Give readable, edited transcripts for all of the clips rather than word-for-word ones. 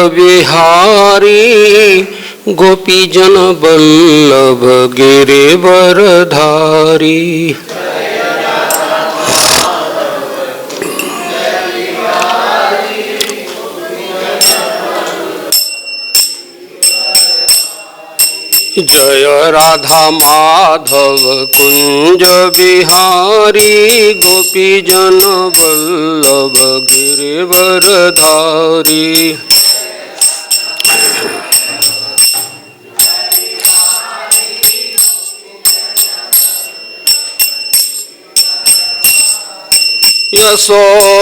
बिहारी गोपीजन बल्लभ गिरिवरधारी। जय राधा माधव कुंज बिहारी गोपीजन बल्लभ गिरिवरधारी।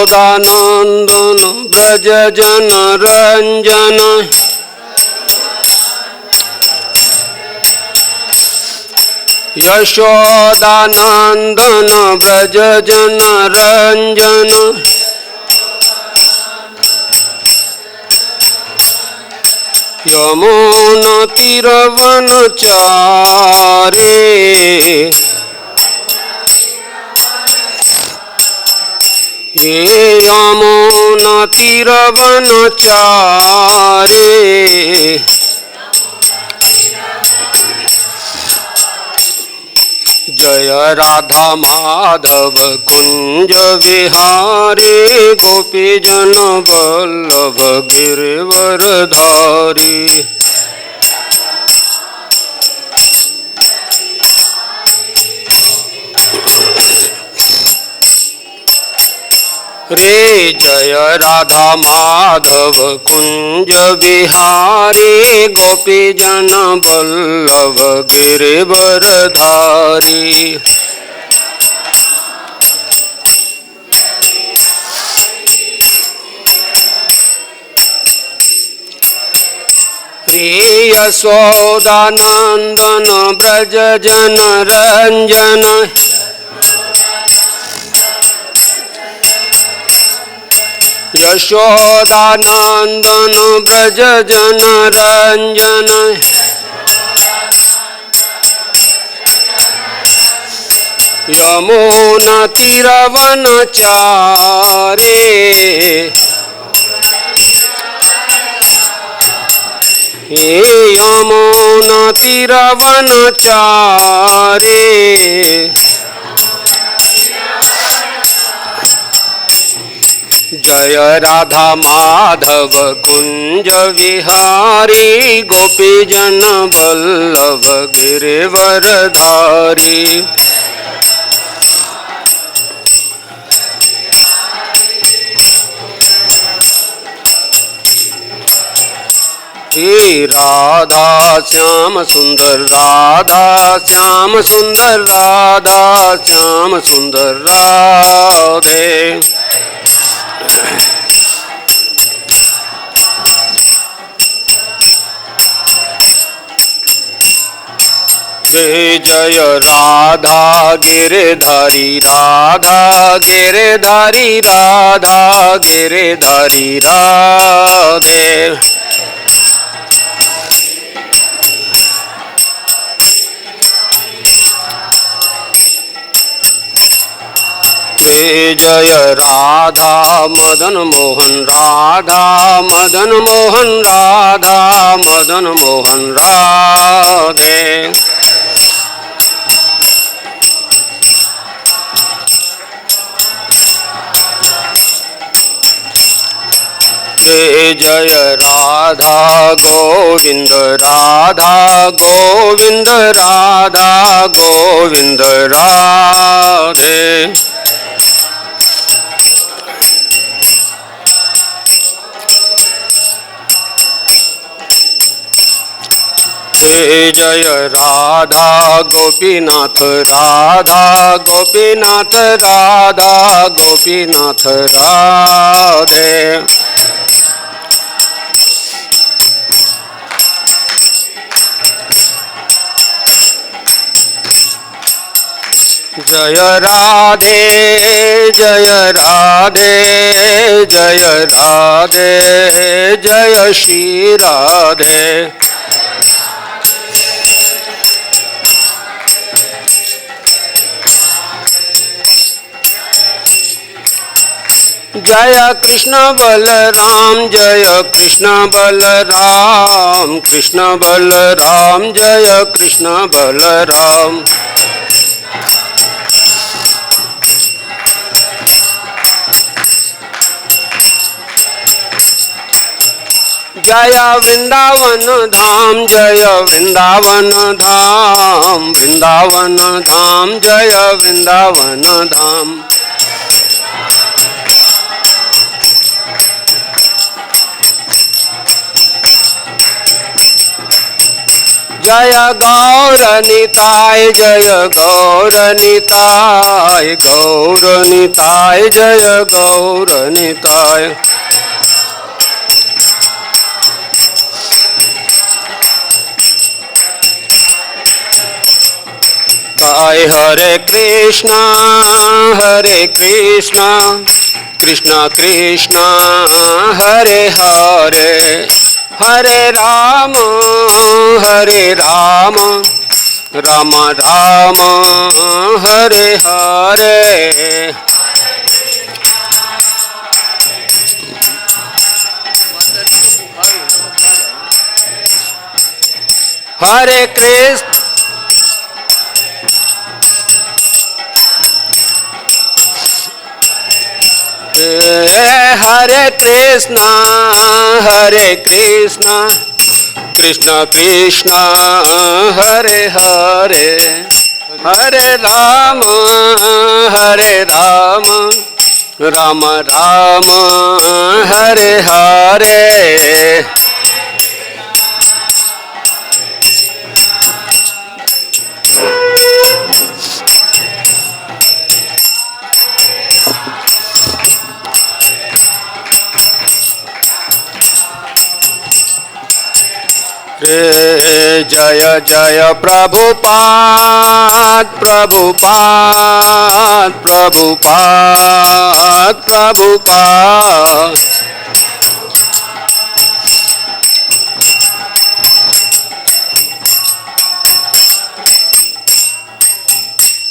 यशोदानंदन ब्रज जन रंजन यशोदानंदन ब्रज जन रंजन यमुना तीरवनचारी। यमुना तीरवनचारी। जय राधा माधव कुंज विहारी गोपीजन बल्लभ गिरिवरधारी। रे जय राधा माधव कुंज बिहारी गोपीजन बल्लभ गिरिवरधारी। रे यशोदानंदन ब्रज जन रंजन यशोदानंदन ब्रज जन रंजन यमुना तीरवनचारी। यमुना तीरवनचारी। जय राधा माधव कुंज विहारी गोपीजन बल्लभ गिरिवरधारी। राधा श्याम सुंदर राधा श्याम सुंदर राधा श्याम सुंदर राधे। जय राधा गिरधारी राधा गिरधारी राधा गिरधारी राधे। जय राधा मदन मोहन राधा मदन मोहन राधा मदन मोहन राधे। जय राधा गोविंद राधा गोविंद राधा गोविंद राधे। जय राधा गोपीनाथ राधा गोपीनाथ राधा गोपीनाथ राधे। जय राधे जय राधे जय राधे जय श्री राधे। जय कृष्ण बलराम जय कृष्ण बलराम कृष्ण बलराम जय कृष्ण बलराम। जय वृंदावन धाम जय वृंदावन धाम वृंदावन धाम जय वृंदावन धाम। जय गौर निताय जय गौर निताय गौर निताय जय गौर निताय। हरे कृष्णा कृष्णा कृष्णा हरे हरे हरे राम राम राम हरे हरे। हरे कृष्ण हरे कृष्णा कृष्ण कृष्ण हरे हरे हरे राम राम राम हरे हरे। जय जय प्रभुपाद प्रभुपाद प्रभुपाद प्रभुपाद।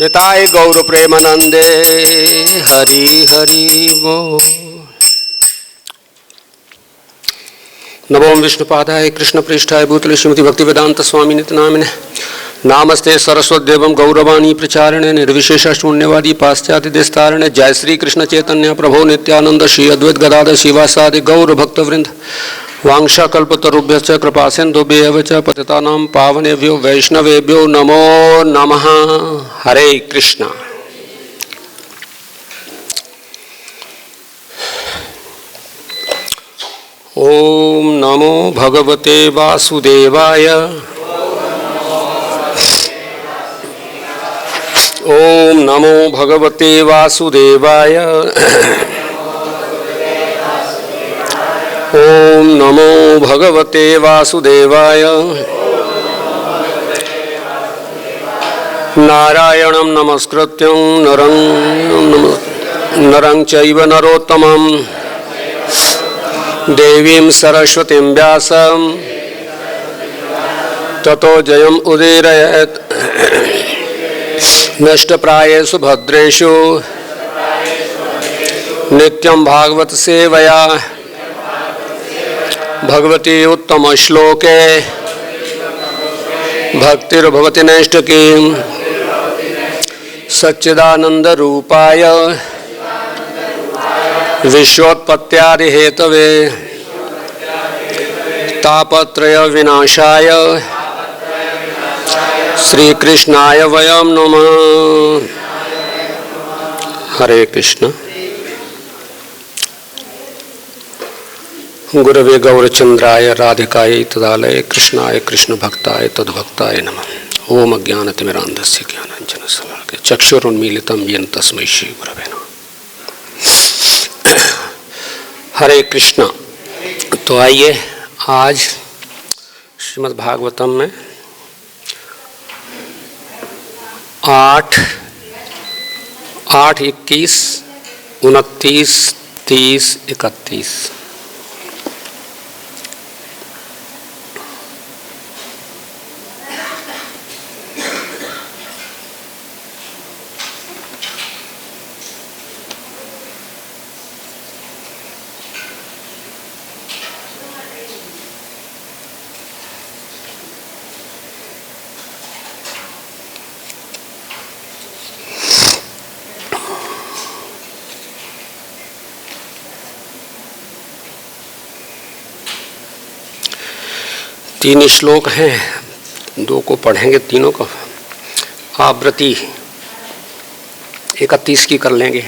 निताय गौर प्रेमानंदे हरि हरि बोल। नमो विष्णुपादाय कृष्ण पृष्ठाय भूतले श्रीमती भक्तिवेदांत स्वामी नित्यानामिने नामस्ते सरस्वतीदेवं गौरवाणी प्रचारिणे निर्विशेष शून्यवादी पाश्चात्य देशतारिणे। जय श्री कृष्ण चैतन्य प्रभो नित्यानंद श्री अद्वैत गदाधर शिवासादि गौर भक्तवृंद। वांछाकल्पतरुभ्यश्च कृपा सिन्धुभ्येव च पतितानां पावनेभ्यो वैष्णवेभ्यो नमो नमः। हरे कृष्ण। ओम नमो भगवते वासुदेवाय ओम नमो भगवते वासुदेवाय ओम नमो भगवते वासुदेवाय। नारायणं नमस्कृत्यं नरं चैव नरोत्तमं देवीं सरस्वतीं व्यासं ततो जयम् उदीरयेत्। नष्टप्रायेषु भद्रेषु नित्यं भागवत सेवया भगवती उत्तम श्लोके भक्तिर्भवति नैष्ठकीं। सच्चिदानंद रूपाय विश्वोत्पत्त्यादि हेतवे तापत्रय विनाशाय श्री कृष्णाय वयं नमः। हरे कृष्ण। गुरवे गौरचंद्राय राधिकायै तदालये कृष्णाय कृष्ण भक्ताय तद्भक्ताय नमः। ओम अज्ञानतिमिरान्धस्य ज्ञानाञ्जनशलाकया चक्षुरुन्मीलितं येन तस्मै श्री गुरवे नमः। हरे कृष्ण। तो आइए आज श्रीमद् भागवतम में 8, 21, 29, 30, 31 तीन श्लोक हैं, दो को पढ़ेंगे, तीनों को आवृत्ति 31 की कर लेंगे।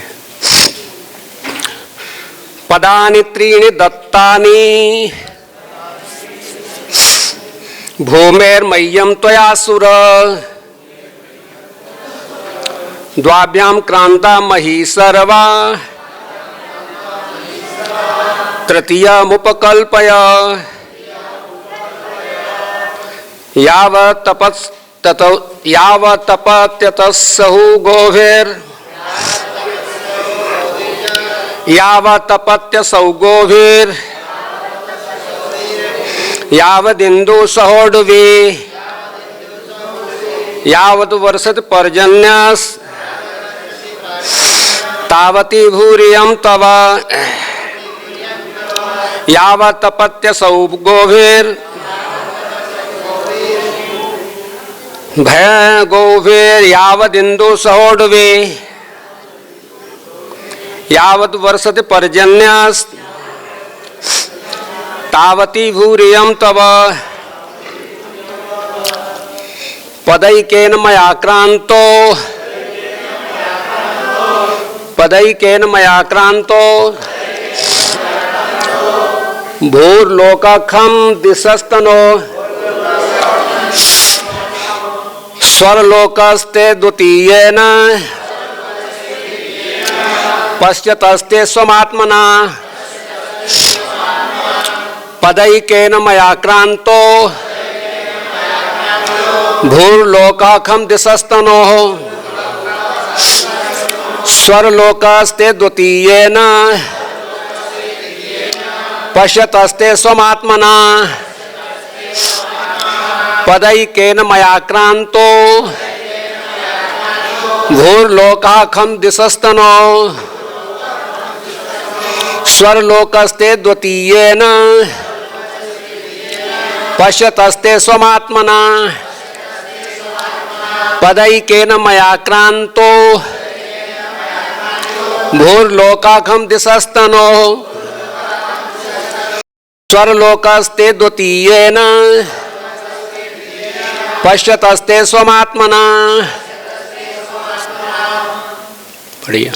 पदानि त्रीणि दत्तानि भूमेर्मह्यं त्वया सुर द्वाभ्यां क्रांता मही सर्वा तृतीयमुपकल्पय यावतपत्यतस्सहु गोभिर् यावतपत्यसौ गोभिर् यावदिन्दु सहोडवे यावत् वर्षति पर्जन्यस् तावती भूरियं तव यावतपत्यसौ गोभिर् भय गोभिर् यावदिन्दु सहोडवे यावत् वर्षति पर्जन्यस् तावती भूरियं तव पदैकेन मया क्रांतो पदैकेन मया क्रांतो भूर्लोकखं दिशस्तनो स्वर्लोकस्ते द्वितीयेन पश्यतस्ते स्वमात्मना पदैकेन मया क्रांतो भूर्लोकखं दिशस्तनो स्वर्लोकस्ते द्वितीयेन पश्यतस्ते स्वमात्मना पदैकेन मया क्रांतो भूर्लोकखं दिशस्तनो स्वर्लोकस्ते द्वितीयेन पश्यतस्ते स्वमात्मना पदैकेन मया क्रांतो भूर्लोकखं दिशस्तनो स्वर्लोकस्ते द्वितीयेन पश्यतस्ते स्वमात्मना। बढ़िया।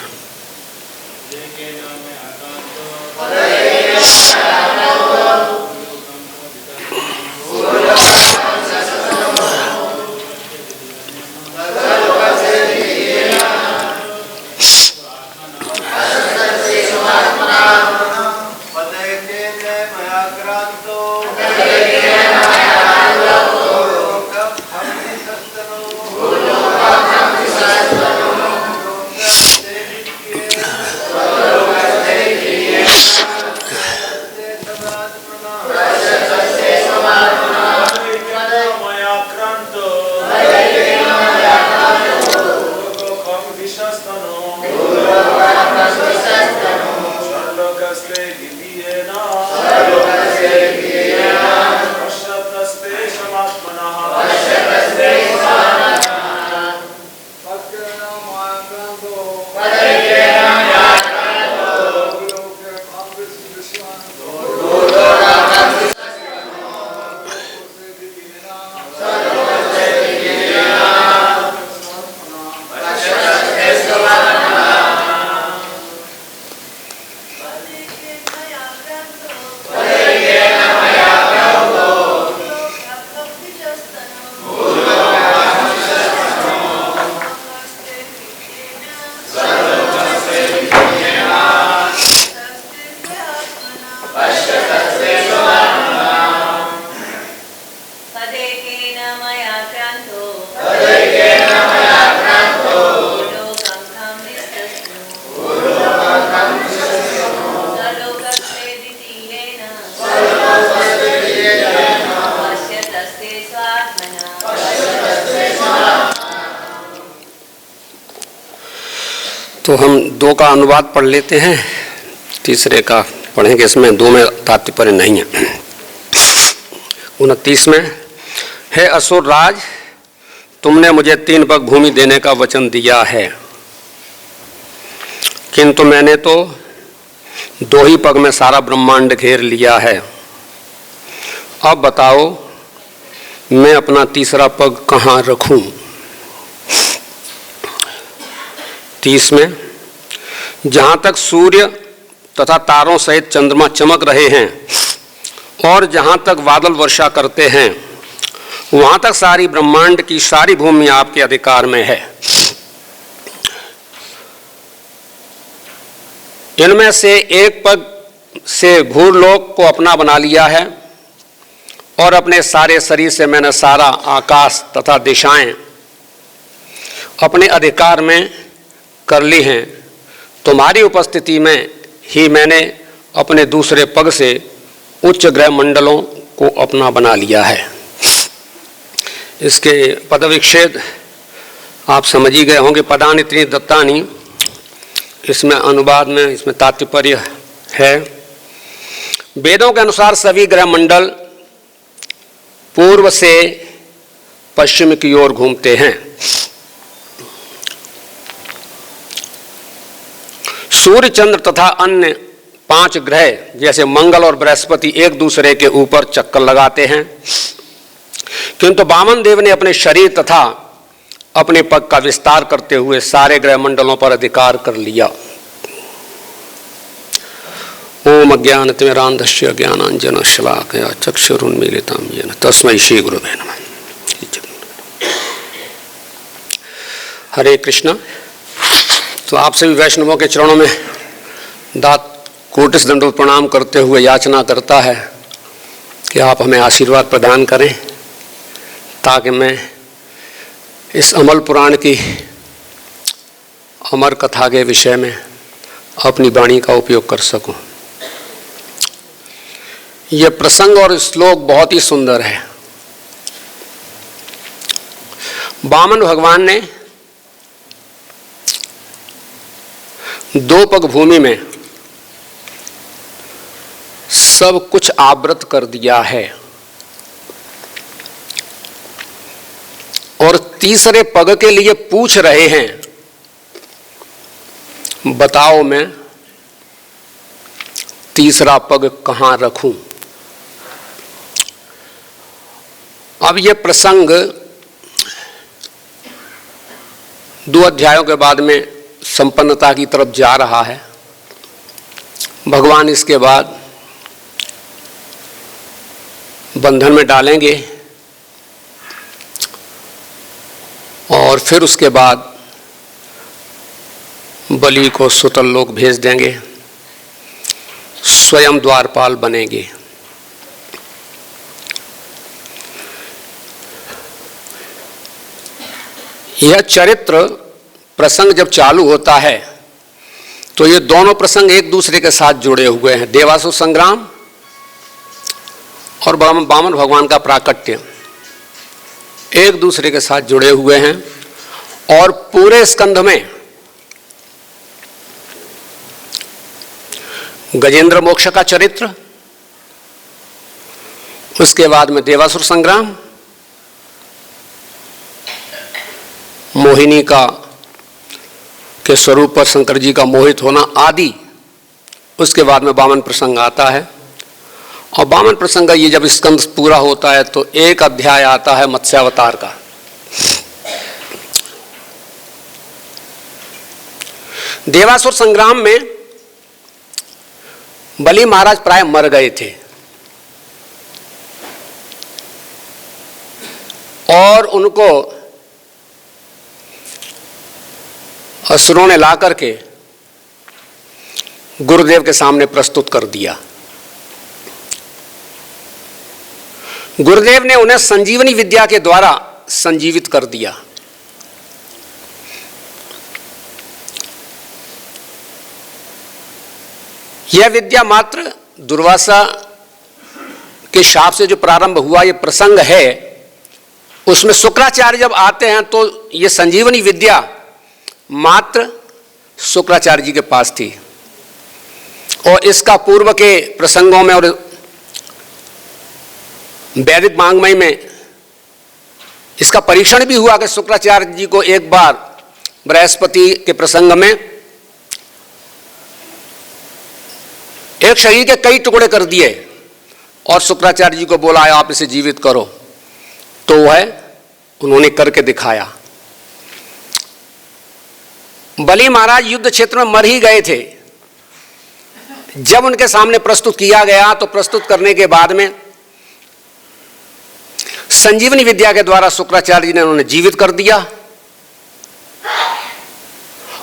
तो हम दो का अनुवाद पढ़ लेते हैं, तीसरे का पढ़ेंगे। इसमें दो में तात्पर्य नहीं है। 29 में, हे असुर राज, तुमने मुझे 3 पग भूमि देने का वचन दिया है, किंतु मैंने तो 2 ही पग में सारा ब्रह्मांड घेर लिया है। अब बताओ मैं अपना तीसरा पग कहाँ रखूं। 30 में, जहाँ तक सूर्य तथा तारों सहित चंद्रमा चमक रहे हैं और जहाँ तक बादल वर्षा करते हैं, वहाँ तक सारी ब्रह्मांड की सारी भूमि आपके अधिकार में है। इनमें से एक पग से भूलोक को अपना बना लिया है और अपने सारे शरीर से मैंने सारा आकाश तथा दिशाएं अपने अधिकार में कर ली हैं। तुम्हारी उपस्थिति में ही मैंने अपने दूसरे पग से उच्च ग्रह मंडलों को अपना बना लिया है। इसके पदविच्छेद आप समझ ही गए होंगे। पदानि त्रीणि दत्तानि, इसमें अनुवाद में इसमें तात्पर्य है। वेदों के अनुसार सभी ग्रह मंडल पूर्व से पश्चिम की ओर घूमते हैं। सूर्य, चंद्र तथा अन्य 5 ग्रह जैसे मंगल और बृहस्पति एक दूसरे के ऊपर चक्कर लगाते हैं, किंतु वामन देव ने अपने शरीर तथा अपने पग का विस्तार करते हुए सारे ग्रह मंडलों पर अधिकार कर लिया। ओम अज्ञानतिमिरान्धस्य ज्ञानाञ्जनशलाकया चक्षुरुन्मीलितं येन तस्मै श्री गुरुवे नमः। हरे कृष्ण। तो आप सभी वैष्णवों के चरणों में दात कोटिस दंडवत प्रणाम करते हुए याचना करता है कि आप हमें आशीर्वाद प्रदान करें, ताकि मैं इस अमल पुराण की अमर कथा के विषय में अपनी वाणी का उपयोग कर सकूं। यह प्रसंग और श्लोक बहुत ही सुंदर है। वामन भगवान ने 2 पग भूमि में सब कुछ आवृत कर दिया है और तीसरे पग के लिए पूछ रहे हैं, बताओ मैं तीसरा पग कहाँ रखूं। अब यह प्रसंग 2 अध्यायों के बाद में संपन्नता की तरफ जा रहा है। भगवान इसके बाद बंधन में डालेंगे और फिर उसके बाद बलि को सुतल लोक भेज देंगे, स्वयं द्वारपाल बनेंगे। यह चरित्र प्रसंग जब चालू होता है तो ये दोनों प्रसंग एक दूसरे के साथ जुड़े हुए हैं। देवासुर संग्राम और वामन भगवान का प्राकट्य एक दूसरे के साथ जुड़े हुए हैं और पूरे स्कंध में गजेंद्र मोक्ष का चरित्र, उसके बाद में देवासुर संग्राम, मोहिनी का के स्वरूप पर शंकर जी का मोहित होना आदि, उसके बाद में वामन प्रसंग आता है। और वामन प्रसंग का ये जब स्कंद पूरा होता है तो एक अध्याय आता है मत्स्यावतार का। देवासुर संग्राम में बलि महाराज प्राय मर गए थे और उनको असुरों ने ला करके गुरुदेव के सामने प्रस्तुत कर दिया। गुरुदेव ने उन्हें संजीवनी विद्या के द्वारा संजीवित कर दिया। यह विद्या मात्र दुर्वासा के शाप से जो प्रारंभ हुआ यह प्रसंग है, उसमें शुक्राचार्य जब आते हैं तो यह संजीवनी विद्या मात्र शुक्राचार्य जी के पास थी। और इसका पूर्व के प्रसंगों में और वैदिक वाङ्मय में इसका परीक्षण भी हुआ कि शुक्राचार्य जी को एक बार बृहस्पति के प्रसंग में एक शरीर के कई टुकड़े कर दिए और शुक्राचार्य जी को बोला आप इसे जीवित करो। तो वह उन्होंने करके दिखाया। बलि महाराज युद्ध क्षेत्र में मर ही गए थे। जब उनके सामने प्रस्तुत किया गया तो प्रस्तुत करने के बाद में संजीवनी विद्या के द्वारा शुक्राचार्य जी ने उन्हें जीवित कर दिया।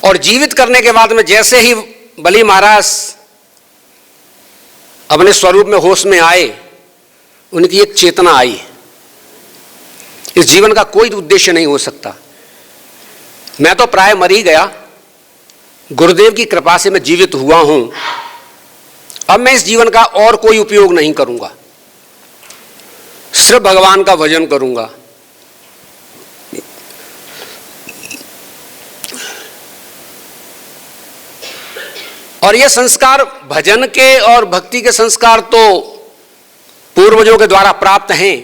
और जीवित करने के बाद में जैसे ही बलि महाराज अपने स्वरूप में होश में आए, उनकी एक चेतना आई, इस जीवन का कोई उद्देश्य नहीं हो सकता, मैं तो प्राय मर ही गया, गुरुदेव की कृपा से मैं जीवित हुआ हूं, अब मैं इस जीवन का और कोई उपयोग नहीं करूंगा, सिर्फ भगवान का भजन करूंगा। और ये संस्कार भजन के और भक्ति के संस्कार तो पूर्वजों के द्वारा प्राप्त हैं।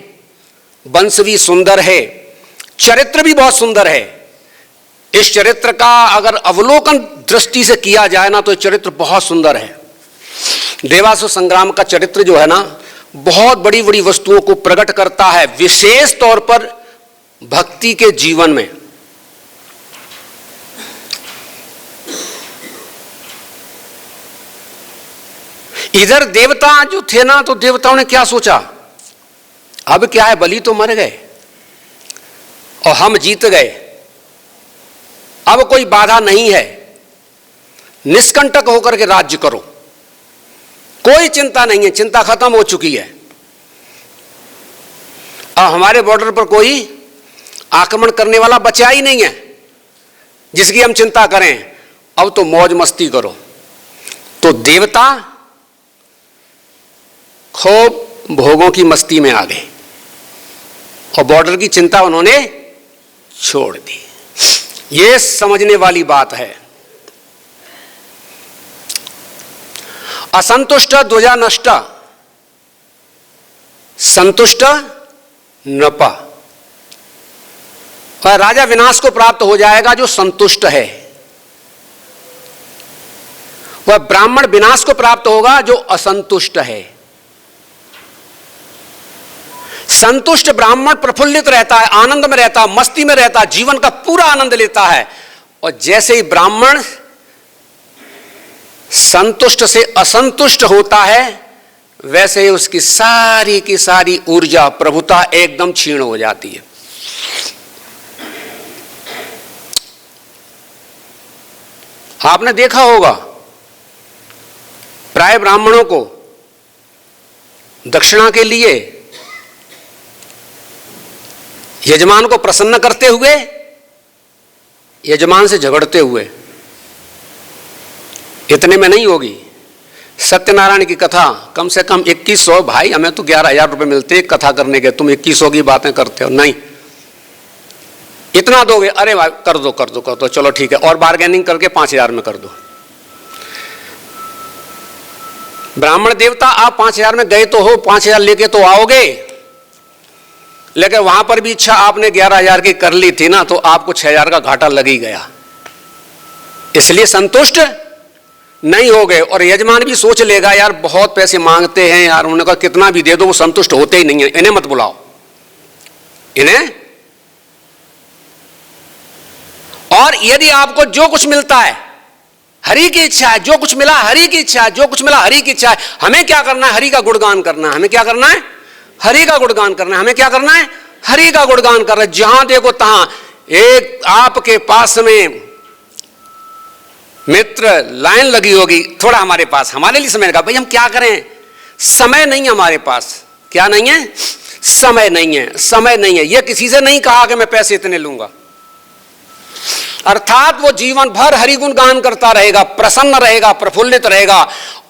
वंश भी सुंदर है, चरित्र भी बहुत सुंदर है। इस चरित्र का अगर अवलोकन दृष्टि से किया जाए ना तो चरित्र बहुत सुंदर है। देवासुर संग्राम का चरित्र जो है ना, बहुत बड़ी बड़ी वस्तुओं को प्रकट करता है, विशेष तौर पर भक्ति के जीवन में। इधर देवता जो थे ना, तो देवताओं ने क्या सोचा, अब क्या है, बलि तो मर गए और हम जीत गए, अब कोई बाधा नहीं है, निष्कंटक होकर के राज्य करो, कोई चिंता नहीं है, चिंता खत्म हो चुकी है। अब हमारे बॉर्डर पर कोई आक्रमण करने वाला बचा ही नहीं है जिसकी हम चिंता करें, अब तो मौज मस्ती करो। तो देवता खूब भोगों की मस्ती में आ गए और बॉर्डर की चिंता उन्होंने छोड़ दी। ये समझने वाली बात है। असंतुष्ट ध्वजा नष्ट, संतुष्ट नपा। और राजा विनाश को प्राप्त हो जाएगा जो संतुष्ट है, वह ब्राह्मण विनाश को प्राप्त होगा जो असंतुष्ट है। संतुष्ट ब्राह्मण प्रफुल्लित रहता है, आनंद में रहता है, मस्ती में रहता है, जीवन का पूरा आनंद लेता है। और जैसे ही ब्राह्मण संतुष्ट से असंतुष्ट होता है, वैसे ही उसकी सारी की सारी ऊर्जा, प्रभुता एकदम क्षीण हो जाती है। आपने देखा होगा प्राय ब्राह्मणों को दक्षिणा के लिए यजमान को प्रसन्न करते हुए, यजमान से झगड़ते हुए, इतने में नहीं होगी। सत्यनारायण की कथा कम से कम 2100, भाई हमें तो 11,000 रुपए मिलते एक कथा करने के, तुम 2100 की बातें करते हो। नहीं, इतना दोगे, अरे भाई कर दो कर दो कर दो, चलो ठीक है, और बार्गेनिंग करके 5,000 में कर दो। ब्राह्मण देवता आप 5,000 में गए तो हो, 5,000 लेके तो आओगे, लेकिन वहां पर भी इच्छा आपने 11,000 की कर ली थी ना, तो आपको 6,000 का घाटा लग ही गया, इसलिए संतुष्ट नहीं हो गए। और यजमान भी सोच लेगा यार बहुत पैसे मांगते हैं यार, उन्होंने कहा कितना भी दे दो, वो संतुष्ट होते ही नहीं है, इन्हें मत बुलाओ, इन्हें। और यदि आपको जो कुछ मिलता है हरि की इच्छा है, जो कुछ मिला हरि की इच्छा है, जो कुछ मिला हरि की इच्छा है, हमें क्या करना है, हरि का गुणगान करना है। हमें क्या करना है, हरि का गुणगान करना है। हमें क्या करना है, हरि का गुणगान करना है। जहां देखो तहां एक आपके पास में मित्र लाइन लगी होगी, थोड़ा हमारे पास, हमारे लिए समय लगा, भाई हम क्या करें, समय नहीं है हमारे पास। क्या नहीं है, समय नहीं है, समय नहीं है। यह किसी से नहीं कहा कि मैं पैसे इतने लूंगा, अर्थात वो जीवन भर हरि गुण गान करता रहेगा, प्रसन्न रहेगा, प्रफुल्लित रहेगा।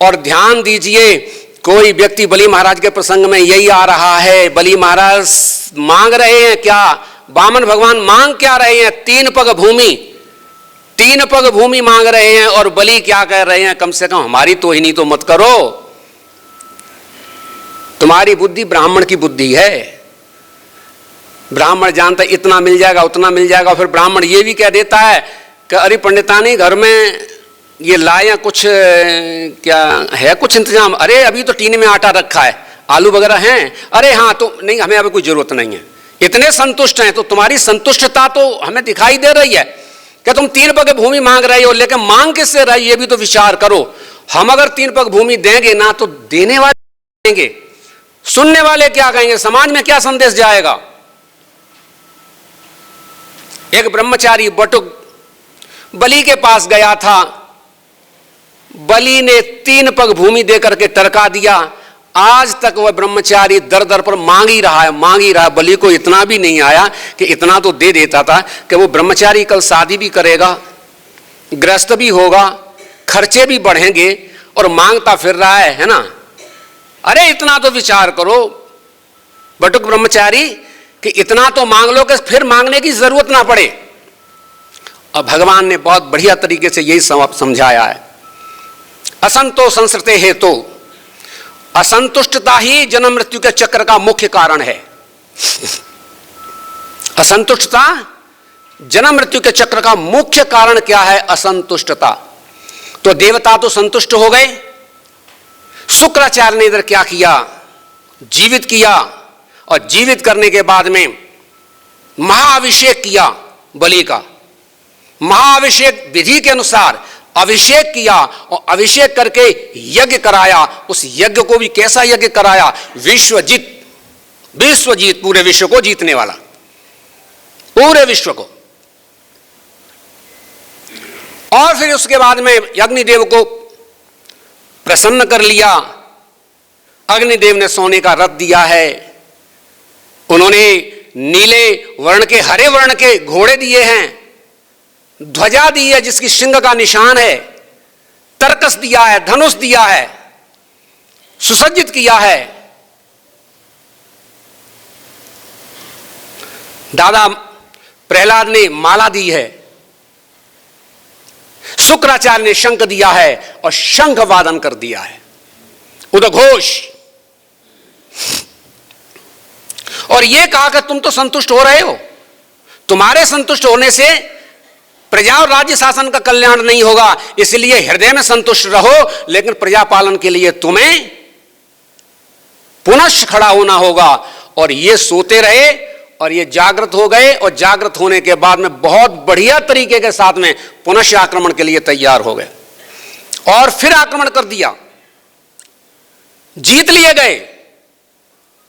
और ध्यान दीजिए, कोई व्यक्ति बलि महाराज के प्रसंग में यही आ रहा है, बलि महाराज मांग रहे हैं क्या, वामन भगवान मांग क्या रहे हैं, 3 पग भूमि, 3 पग भूमि मांग रहे हैं। और बलि क्या कह रहे हैं, कम से कम हमारी तो ही नहीं तो मत करो। तुम्हारी बुद्धि ब्राह्मण की बुद्धि है, ब्राह्मण जानता है इतना मिल जाएगा उतना मिल जाएगा। फिर ब्राह्मण ये भी कह देता है कि अरे पंडितानी घर में ये लाए कुछ, क्या है कुछ इंतजाम, अरे अभी तो टीने में आटा रखा है, आलू वगैरह हैं, अरे हाँ तो नहीं, हमें अभी कोई जरूरत नहीं है, इतने संतुष्ट हैं, तो तुम्हारी संतुष्टता तो हमें दिखाई दे रही है कि तुम 3 पग भूमि मांग रहे हो, लेकिन मांग किससे रहे ये भी तो विचार करो। हम अगर 3 पग भूमि देंगे ना, तो देने वाले देंगे, सुनने वाले क्या कहेंगे, समाज में क्या संदेश जाएगा। एक ब्रह्मचारी बटुक बलि के पास गया था, बलि ने 3 पग भूमि देकर के टरका दिया। आज तक वह ब्रह्मचारी दर दर पर मांग ही रहा है। बलि को इतना भी नहीं आया कि इतना तो दे देता था कि वो ब्रह्मचारी कल शादी भी करेगा, गृहस्थ भी होगा, खर्चे भी बढ़ेंगे, और मांगता फिर रहा है ना। अरे इतना तो विचार करो बटुक ब्रह्मचारी कि इतना तो मांग लो कि फिर मांगने की जरूरत ना पड़े। और भगवान ने बहुत बढ़िया तरीके से यही समझाया है, असंतो संसृते हेतु, असंतुष्टता ही जन्म मृत्यु के चक्र का मुख्य कारण है। असंतुष्टता जन्म मृत्यु के चक्र का मुख्य कारण क्या है? असंतुष्टता। तो देवता तो संतुष्ट हो गए, शुक्राचार्य ने इधर क्या किया? जीवित किया, और जीवित करने के बाद में महाअभिषेक किया बलि का। महाअभिषेक विधि के अनुसार अभिषेक किया, और अभिषेक करके यज्ञ कराया। उस यज्ञ को भी कैसा यज्ञ कराया? विश्वजीत, विश्वजीत, पूरे विश्व को जीतने वाला, पूरे विश्व को। और फिर उसके बाद में अग्निदेव को प्रसन्न कर लिया। अग्निदेव ने सोने का रथ दिया है, उन्होंने नीले वर्ण के, हरे वर्ण के घोड़े दिए हैं, ध्वजा दी है जिसकी सिंह का निशान है, तरकस दिया है, धनुष दिया है, सुसज्जित किया है। दादा प्रहलाद ने माला दी है, शुक्राचार्य ने शंख दिया है और शंख वादन कर दिया है, उद्घोष। और यह कहा कि तुम तो संतुष्ट हो रहे हो, तुम्हारे संतुष्ट होने से प्रजा और राज्य शासन का कल्याण नहीं होगा, इसलिए हृदय में संतुष्ट रहो, लेकिन प्रजा पालन के लिए तुम्हें पुनः खड़ा होना होगा। और ये सोते रहे और ये जागृत हो गए, और जागृत होने के बाद में बहुत बढ़िया तरीके के साथ में पुनः आक्रमण के लिए तैयार हो गए, और फिर आक्रमण कर दिया, जीत लिए गए।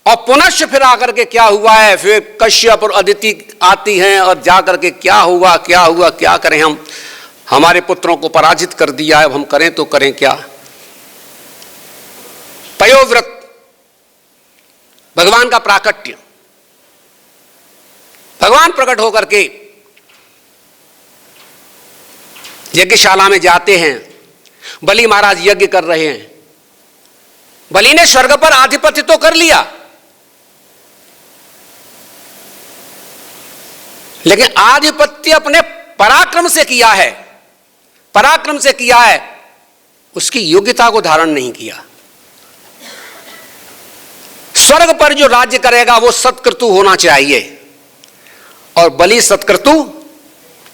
और पुनः फिर आकर के क्या हुआ है? फिर कश्यप और अदिति आती हैं, और जाकर के क्या हुआ, क्या करें हम, हमारे पुत्रों को पराजित कर दिया है, अब हम करें तो करें क्या। पयोव्रत, भगवान का प्राकट्य, भगवान प्रकट होकर के यज्ञशाला में जाते हैं। बलि महाराज यज्ञ कर रहे हैं। बलि ने स्वर्ग पर आधिपत्य तो कर लिया, लेकिन आधिपत्य अपने पराक्रम से किया है, पराक्रम से किया है, उसकी योग्यता को धारण नहीं किया। स्वर्ग पर जो राज्य करेगा वो सत्कृतु होना चाहिए, और बलि सत्कृतु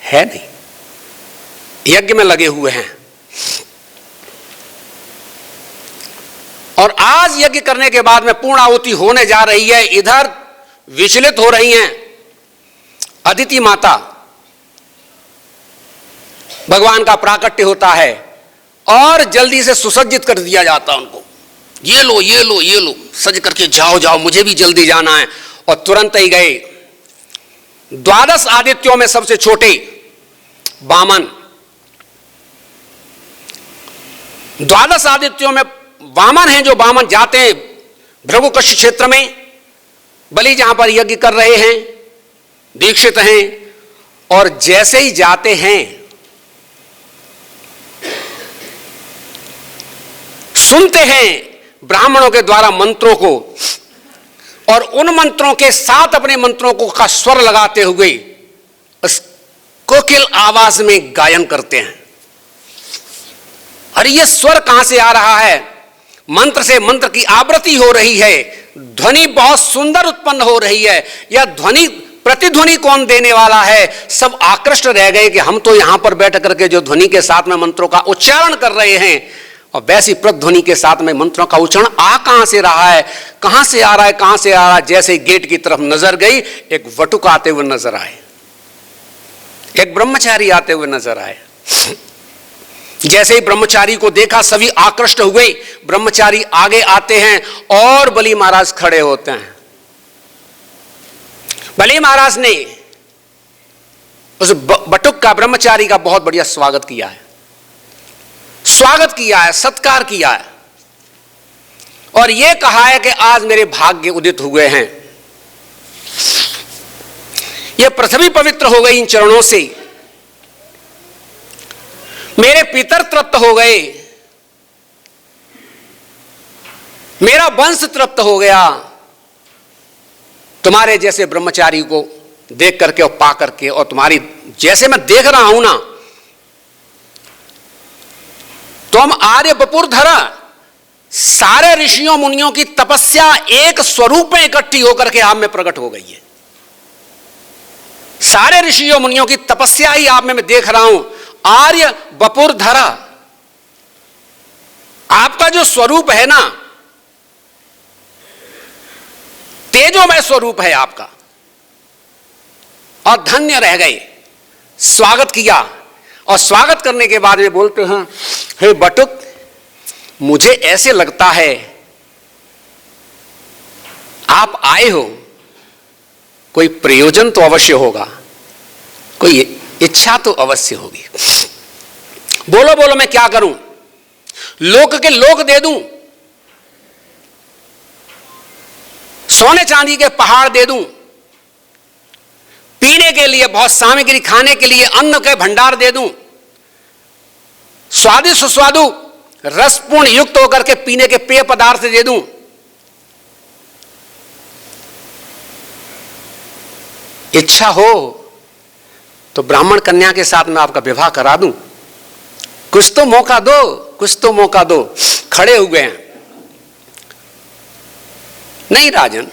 है नहीं, यज्ञ में लगे हुए हैं। और आज यज्ञ करने के बाद में पूर्णाहुति होने जा रही है, इधर विचलित हो रही हैं अदिति माता। भगवान का प्राकट्य होता है और जल्दी से सुसज्जित कर दिया जाता उनको, ये लो ये लो ये लो, सज करके जाओ जाओ, मुझे भी जल्दी जाना है। और तुरंत ही गए। 12 आदित्यों में सबसे छोटे वामन, 12 आदित्यों में वामन हैं, जो वामन जाते हैं भृगुकश्य क्षेत्र में, बलि जहां पर यज्ञ कर रहे हैं, दीक्षित हैं। और जैसे ही जाते हैं, सुनते हैं ब्राह्मणों के द्वारा मंत्रों को, और उन मंत्रों के साथ अपने मंत्रों को का स्वर लगाते हुए उस कोकिल आवाज में गायन करते हैं। अरे ये स्वर कहां से आ रहा है? मंत्र से मंत्र की आवृत्ति हो रही है, ध्वनि बहुत सुंदर उत्पन्न हो रही है। यह ध्वनि, प्रतिध्वनि कौन देने वाला है? सब आकृष्ट रह गए कि हम तो यहां पर बैठ करके जो ध्वनि के साथ में मंत्रों का उच्चारण कर रहे हैं, और वैसी प्रतिध्वनि के साथ में मंत्रों का उच्चारण आ कहां से रहा है, कहां से आ रहा है, कहां से आ रहा है। जैसे गेट की तरफ नजर गई, एक वटुक आते हुए नजर आए, एक ब्रह्मचारी आते हुए नजर आए। जैसे ही ब्रह्मचारी को देखा सभी आकृष्ट हुए। ब्रह्मचारी आगे आते हैं और बली महाराज खड़े होते हैं। बली महाराज ने उस बटुक का, ब्रह्मचारी का बहुत बढ़िया स्वागत किया है, स्वागत किया है, सत्कार किया है और यह कहा है कि आज मेरे भाग्य उदित हुए हैं, यह पृथ्वी पवित्र हो गई इन चरणों से, मेरे पितर तृप्त हो गए, मेरा वंश तृप्त हो गया। तुम्हारे जैसे ब्रह्मचारी को देख करके और पा करके, और तुम्हारी जैसे मैं देख रहा हूं ना, तुम आर्य बपुरधर, सारे ऋषियों मुनियों की तपस्या एक स्वरूप में इकट्ठी होकर के आप में प्रकट हो गई है। सारे ऋषियों मुनियों की तपस्या ही आप में मैं देख रहा हूं। आर्य बपुरधरा, आपका जो स्वरूप है ना, तेजोमय स्वरूप है आपका, और धन्य रह गए। स्वागत किया और स्वागत करने के बाद में बोलते हैं, हे बटुक, मुझे ऐसे लगता है आप आए हो, कोई प्रयोजन तो अवश्य होगा, कोई इच्छा तो अवश्य होगी। बोलो बोलो मैं क्या करूं? लोक के लोक दे दूं, सोने चांदी के पहाड़ दे दूं, पीने के लिए बहुत सामग्री, खाने के लिए अन्न के भंडार दे दूं, स्वादिष्ट सुस्वादु रसपूर्ण युक्त होकर के पीने के पेय पदार्थ दे दूं, इच्छा हो तो ब्राह्मण कन्या के साथ में आपका विवाह करा दूं, कुछ तो मौका दो, कुछ तो मौका दो। खड़े हुए हैं, नहीं राजन,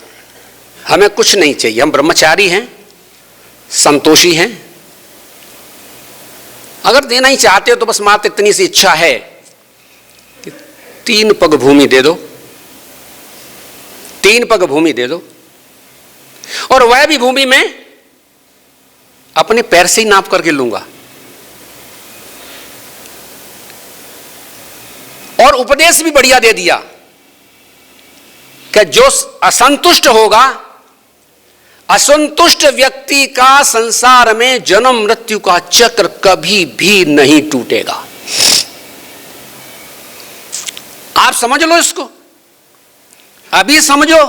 हमें कुछ नहीं चाहिए, हम ब्रह्मचारी हैं, संतोषी हैं, अगर देना ही चाहते हो तो बस मात्र इतनी सी इच्छा है कि 3 पग भूमि दे दो, 3 पग भूमि दे दो, और वह भी भूमि में अपने पैर से ही नाप करके लूंगा। और उपदेश भी बढ़िया दे दिया कि जो असंतुष्ट होगा, असंतुष्ट व्यक्ति का संसार में जन्म मृत्यु का चक्र कभी भी नहीं टूटेगा। आप समझ लो इसको, अभी समझो,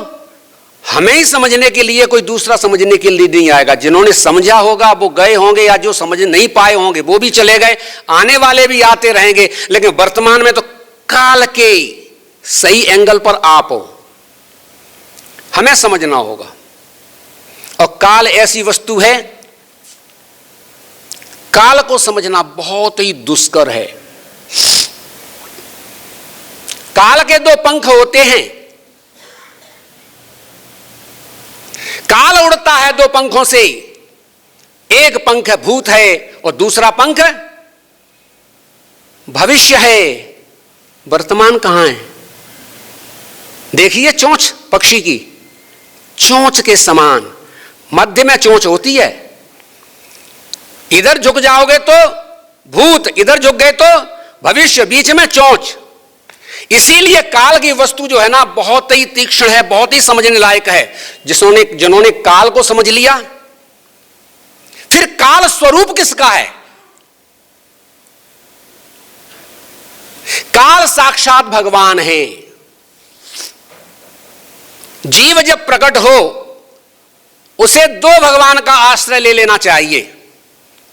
हमें ही समझने के लिए कोई दूसरा समझने के लिए नहीं आएगा। जिन्होंने समझा होगा वो गए होंगे, या जो समझ नहीं पाए होंगे वो भी चले गए, आने वाले भी आते रहेंगे, लेकिन वर्तमान में तो काल के सही एंगल पर आप हो, हमें समझना होगा। और काल ऐसी वस्तु है, काल को समझना बहुत ही दुष्कर है। काल के 2 पंख होते हैं, काल उड़ता है 2 पंखों से, एक पंख भूत है और दूसरा पंख भविष्य है। वर्तमान कहां है? देखिए चोंच पक्षी की, चोंच के समान मध्य में चोंच होती है, इधर झुक जाओगे तो भूत, इधर झुक गए तो भविष्य, बीच में चोंच। इसीलिए काल की वस्तु जो है ना बहुत ही तीक्ष्ण है, बहुत ही समझने लायक है। जिन्होंने काल को समझ लिया, फिर काल स्वरूप किसका है? काल साक्षात भगवान है। जीव जब प्रकट हो उसे 2 भगवान का आश्रय ले लेना चाहिए,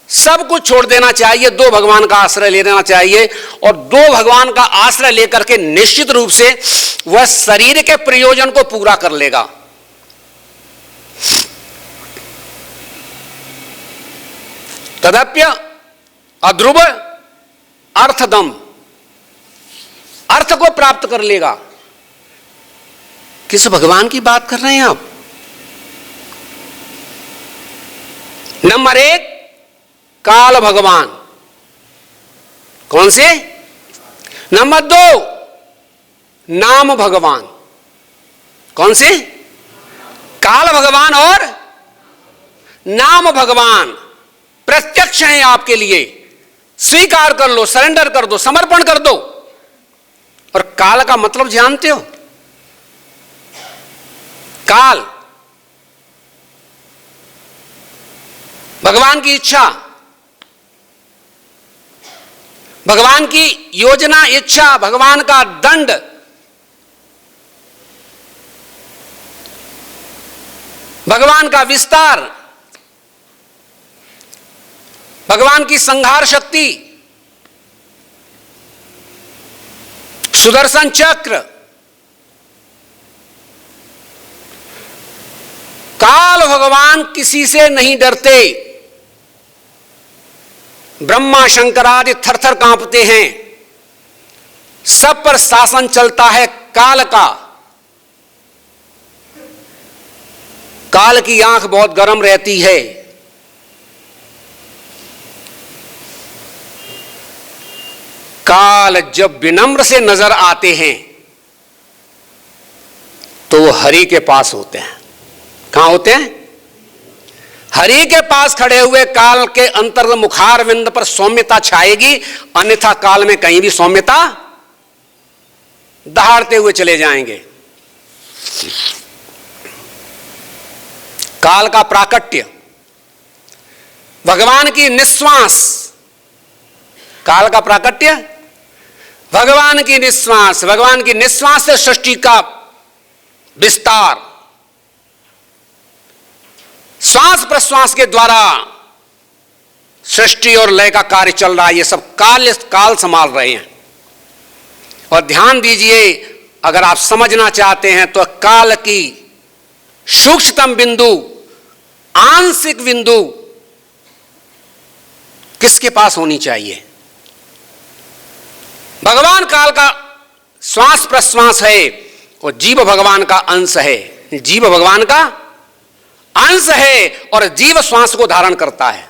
सब कुछ छोड़ देना चाहिए, 2 भगवान का आश्रय ले लेना चाहिए। और 2 भगवान का आश्रय लेकर के निश्चित रूप से वह शरीर के प्रयोजन को पूरा कर लेगा। तदप्य अध्रुव अर्थदम, अर्थ को प्राप्त कर लेगा। किस भगवान की बात कर रहे हैं आप? नंबर 1 काल भगवान। कौन से? नंबर 2, नाम भगवान। कौन से? काल भगवान और नाम भगवान प्रत्यक्ष हैं आपके लिए। स्वीकार कर लो, सरेंडर कर दो, समर्पण कर दो। और काल का मतलब जानते हो? काल भगवान की इच्छा, भगवान की योजना, इच्छा, भगवान का दंड, भगवान का विस्तार, भगवान की संहार शक्ति, सुदर्शन चक्र। काल भगवान किसी से नहीं डरते। ब्रह्मा शंकर आदि थर-थर कांपते हैं। सब पर शासन चलता है काल का। काल की आंख बहुत गर्म रहती है। काल जब विनम्र से नजर आते हैं तो वो हरि के पास होते हैं। कहां होते हैं? हरि के पास खड़े हुए काल के अंतर्गत मुखार विंद पर सौम्यता छाएगी, अन्यथा काल में कहीं भी सौम्यता दहाड़ते हुए चले जाएंगे। काल का प्राकट्य, भगवान की निश्वास। काल का प्राकट्य भगवान की निश्वास। भगवान की निश्वास से सृष्टि का विस्तार। श्वास प्रश्वास के द्वारा सृष्टि और लय का कार्य चल रहा है। ये सब काल संभाल रहे हैं। और ध्यान दीजिए, अगर आप समझना चाहते हैं तो काल की सूक्ष्मतम बिंदु, आंशिक बिंदु किसके पास होनी चाहिए? भगवान काल का श्वास प्रश्वास है और जीव भगवान का अंश है। जीव भगवान का अंश है और जीव श्वास को धारण करता है।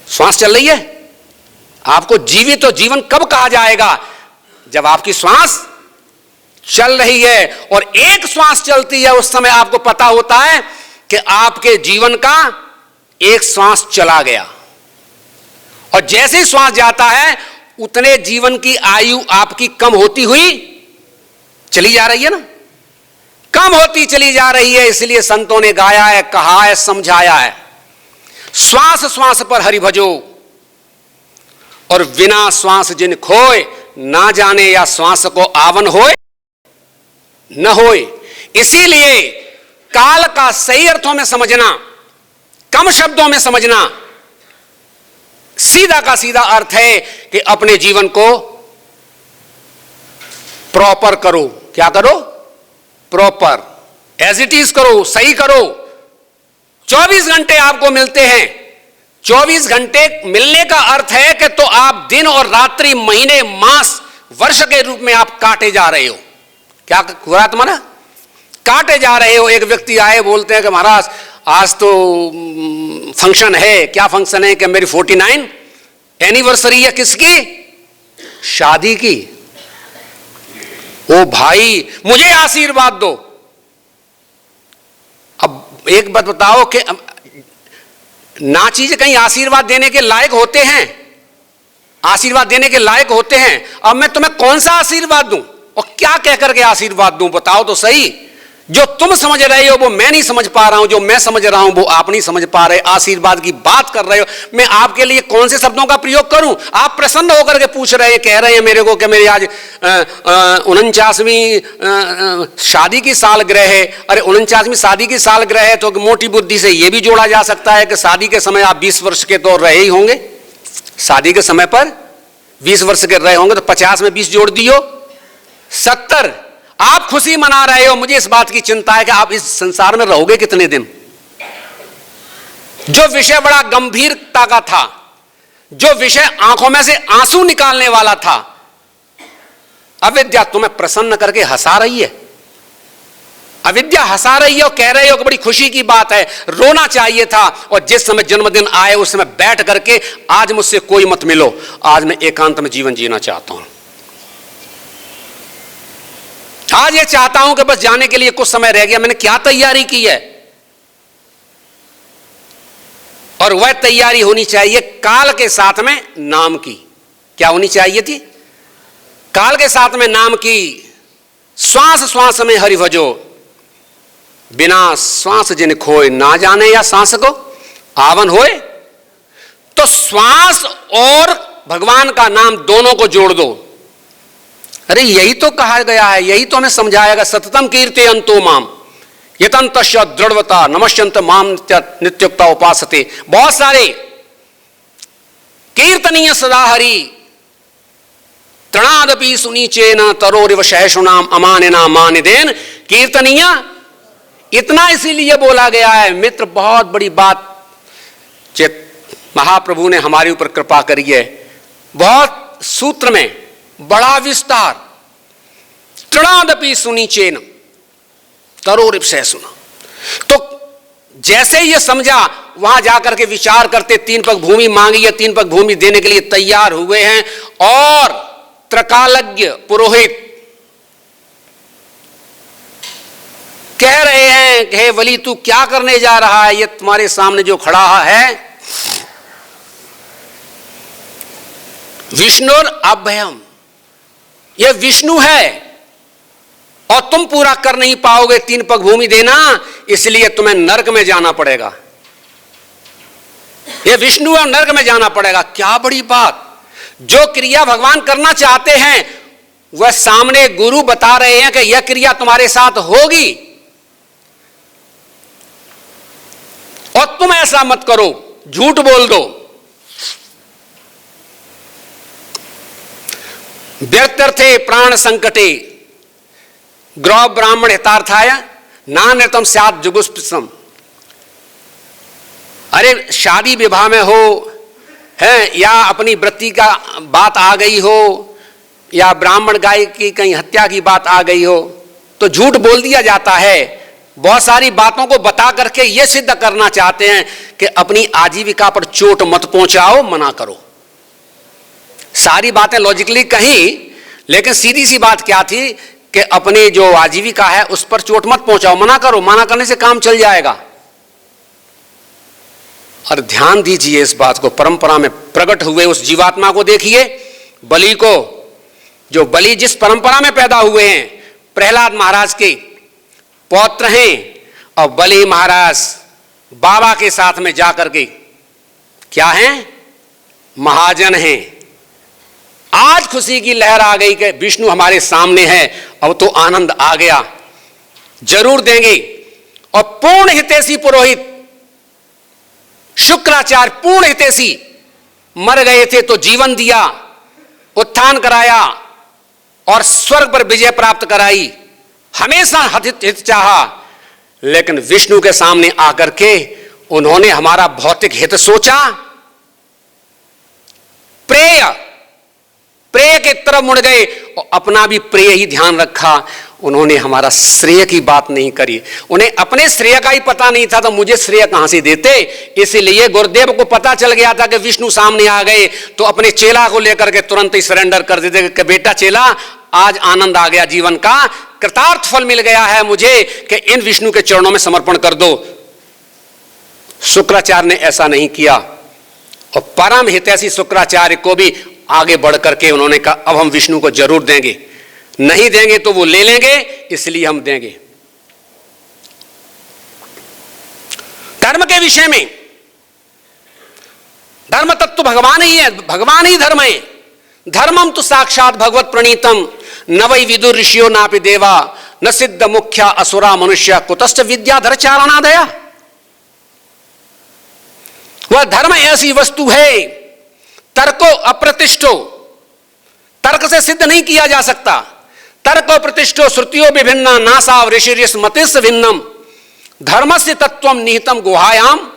श्वास चल रही है, आपको जीवित तो जीवन कब कहा जाएगा? जब आपकी श्वास चल रही है। और एक श्वास चलती है, उस समय आपको पता होता है कि आपके जीवन का एक श्वास चला गया। और जैसे ही श्वास जाता है, उतने जीवन की आयु आपकी कम होती हुई चली जा रही है ना, कम होती चली जा रही है। इसलिए संतों ने गाया है, कहा है, समझाया है, श्वास श्वास पर हरि भजो और बिना श्वास जिन खोए, ना जाने या श्वास को आवन होए न होए। इसीलिए काल का सही अर्थों में समझना, कम शब्दों में समझना, सीधा का सीधा अर्थ है कि अपने जीवन को प्रॉपर करो। क्या करो? प्रॉपर, एज इट इज करो, सही करो। 24 घंटे आपको मिलते हैं। 24 घंटे मिलने का अर्थ है कि तो आप दिन और रात्रि, महीने, मास, वर्ष के रूप में आप काटे जा रहे हो। क्या हुआ तुम्हारा? काटे जा रहे हो। एक व्यक्ति आए, बोलते हैं कि महाराज आज तो फंक्शन है। क्या फंक्शन है? कि मेरी 49 एनिवर्सरी है। किसकी? शादी की। ओ भाई, मुझे आशीर्वाद दो। अब एक बात बताओ कि ना चीज कहीं आशीर्वाद देने के लायक होते हैं, आशीर्वाद देने के लायक होते हैं। अब मैं तुम्हें कौन सा आशीर्वाद दूं और क्या कहकर के आशीर्वाद दूं? बताओ तो सही। जो तुम समझ रहे हो वो मैं नहीं समझ पा रहा हूं, जो मैं समझ रहा हूं वो आप नहीं समझ पा रहे। आशीर्वाद की बात कर रहे हो, मैं आपके लिए कौन से शब्दों का प्रयोग करूं? आप प्रसन्न होकर के पूछ रहे हैं, कह रहे हैं मेरे को कि मेरी आज 49वीं शादी की सालगिरह है। अरे 49वीं शादी की सालगिरह है तो मोटी बुद्धि से यह भी जोड़ा जा सकता है कि शादी के समय आप 20 वर्ष के तो रहे ही होंगे। शादी के समय पर 20 वर्ष के रहे होंगे तो 50 में 20 जोड़ दियो, 70। आप खुशी मना रहे हो, मुझे इस बात की चिंता है कि आप इस संसार में रहोगे कितने दिन। जो विषय बड़ा गंभीरता का था, जो विषय आंखों में से आंसू निकालने वाला था, अविद्या तुम्हें प्रसन्न करके हंसा रही है। अविद्या हंसा रही है और कह रहे हो कि बड़ी खुशी की बात है, रोना चाहिए था। और जिस समय जन्मदिन आए उस समय बैठ करके आज मुझसे कोई मत मिलो, आज मैं एकांत में जीवन जीना चाहता हूं। आज ये चाहता हूं कि बस जाने के लिए कुछ समय रह गया, मैंने क्या तैयारी की है। और वह तैयारी होनी चाहिए काल के साथ में नाम की। क्या होनी चाहिए थी? काल के साथ में नाम की। श्वास श्वास में हरि भजो, बिना श्वास जिन खोए ना जाने या सांस को आवन होए। तो श्वास और भगवान का नाम दोनों को जोड़ दो। अरे यही तो कहा गया है, यही तो हमें समझाएगा। सततम कीर्ते अंतो माम यतंतस्य दृढ़वता नमस्यंत माम नित्युक्ता उपासते। बहुत सारे कीर्तनीय सदा हरि तृणादपि सुनीचेन तरोरिव सहसुनाम अमानिना मानिदेन। कीर्तनीय इतना इसीलिए बोला गया है मित्र, बहुत बड़ी बात महाप्रभु ने हमारे ऊपर कृपा करी है। बहुत सूत्र में बड़ा विस्तार। तृणादपि सुनीचेन तरोरिव सहसुना। तो जैसे ये समझा, वहां जाकर के विचार करते, 3 पग भूमि मांगी है, 3 पग भूमि देने के लिए तैयार हुए हैं। और त्रिकालज्ञ पुरोहित कह रहे हैं कि हे वली तू क्या करने जा रहा है? ये तुम्हारे सामने जो खड़ा है विष्णुर अभयम, ये विष्णु है और तुम पूरा कर नहीं पाओगे 3 पग भूमि देना, इसलिए तुम्हें नरक में जाना पड़ेगा। ये विष्णु और नरक में जाना पड़ेगा। क्या बड़ी बात! जो क्रिया भगवान करना चाहते हैं वह सामने गुरु बता रहे हैं कि यह क्रिया तुम्हारे साथ होगी और तुम ऐसा मत करो, झूठ बोल दो। व्यर्थर्थे प्राण संकटे ग्रह ब्राह्मण हितार्थाय नान्यतम स्यात् जुगुप्सितम। अरे शादी विवाह में हो है, या अपनी वृत्ति का बात आ गई हो, या ब्राह्मण गाय की कहीं हत्या की बात आ गई हो, तो झूठ बोल दिया जाता है। बहुत सारी बातों को बता करके ये सिद्ध करना चाहते हैं कि अपनी आजीविका पर चोट मत पहुंचाओ, मना करो। सारी बातें लॉजिकली कहीं, लेकिन सीधी सी बात क्या थी कि अपनी जो आजीविका है उस पर चोट मत पहुंचाओ, मना करो। मना करने से काम चल जाएगा। और ध्यान दीजिए इस बात को, परंपरा में प्रकट हुए उस जीवात्मा को देखिए, बलि को। जो बलि जिस परंपरा में पैदा हुए हैं, प्रहलाद महाराज के पौत्र हैं, और बलि महाराज बाबा के साथ में जाकर के क्या हैं? महाजन हैं। आज खुशी की लहर आ गई कि विष्णु हमारे सामने है, अब तो आनंद आ गया, जरूर देंगे। और पूर्ण हितैषी पुरोहित शुक्राचार्य, पूर्ण हितैषी, मर गए थे तो जीवन दिया, उत्थान कराया और स्वर्ग पर विजय प्राप्त कराई, हमेशा हित चाहा। लेकिन विष्णु के सामने आकर के उन्होंने हमारा भौतिक हित सोचा, प्रेय के तरफ मुड़ गए और अपना भी प्रेय ही ध्यान रखा। उन्होंने हमारा श्रेय की बात नहीं करी। उन्हें अपने श्रेय का ही पता नहीं था, तो मुझे श्रेय कहां से देते। इसलिए गुरुदेव को पता चल गया था कि विष्णु सामने आ गए, तो अपने चेला को लेकर के तुरंत ही सरेंडर कर देते कि बेटा चेला, आज आनंद आ गया जीवन का, कृतार्थ फल मिल गया है मुझे कि इन विष्णु के चरणों में समर्पण कर दो। शुक्राचार्य ने ऐसा नहीं किया, और परम हितैषी शुक्राचार्य को भी आगे बढ़ करके उन्होंने कहा अब हम विष्णु को जरूर देंगे, नहीं देंगे तो वो ले लेंगे, इसलिए हम देंगे। धर्म के विषय में, धर्म तत्व भगवान ही है, भगवान ही धर्म है। धर्मम तो साक्षात भगवत प्रणीतम न वै विदुर ऋषियो नापि देवा न सिद्ध मुख्या असुरा मनुष्य कुतश्च विद्याधर चारणादया। वह धर्म ऐसी वस्तु है, तर्को अप्रतिष्ठो, तर्क से सिद्ध नहीं किया जा सकता। तर्को प्रतिष्ठो श्रुतियों विभिन्ना नासा ऋषिर्यस मतिस भिन्नम धर्मस्य तत्वम निहितम गुहायाम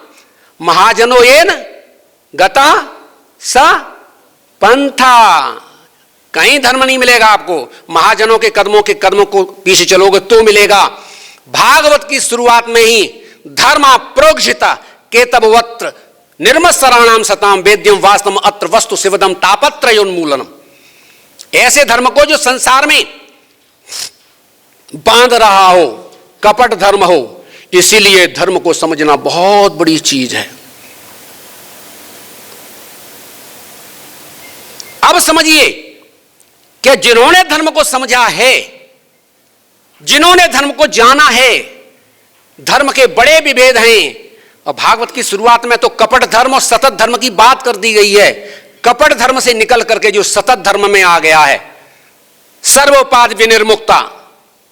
महाजनो येन गता स पंथा। कहीं धर्म नहीं मिलेगा आपको, महाजनों के कदमों को पीछे चलोगे तो मिलेगा। भागवत की शुरुआत में ही धर्मा प्रोक्षिता केतवत्र निर्मत्सराणाम सताम वेद्यम वास्तव अत्र वस्तु शिवदम तापत्रयोन्मूलनम। ऐसे धर्म को जो संसार में बांध रहा हो, कपट धर्म हो। इसीलिए धर्म को समझना बहुत बड़ी चीज है। अब समझिए कि जिन्होंने धर्म को समझा है, जिन्होंने धर्म को जाना है, धर्म के बड़े विभेद हैं। और भागवत की शुरुआत में तो कपट धर्म और सतत धर्म की बात कर दी गई है। कपट धर्म से निकल करके जो सतत धर्म में आ गया है, सर्वोपाधि विनिर्मुक्ता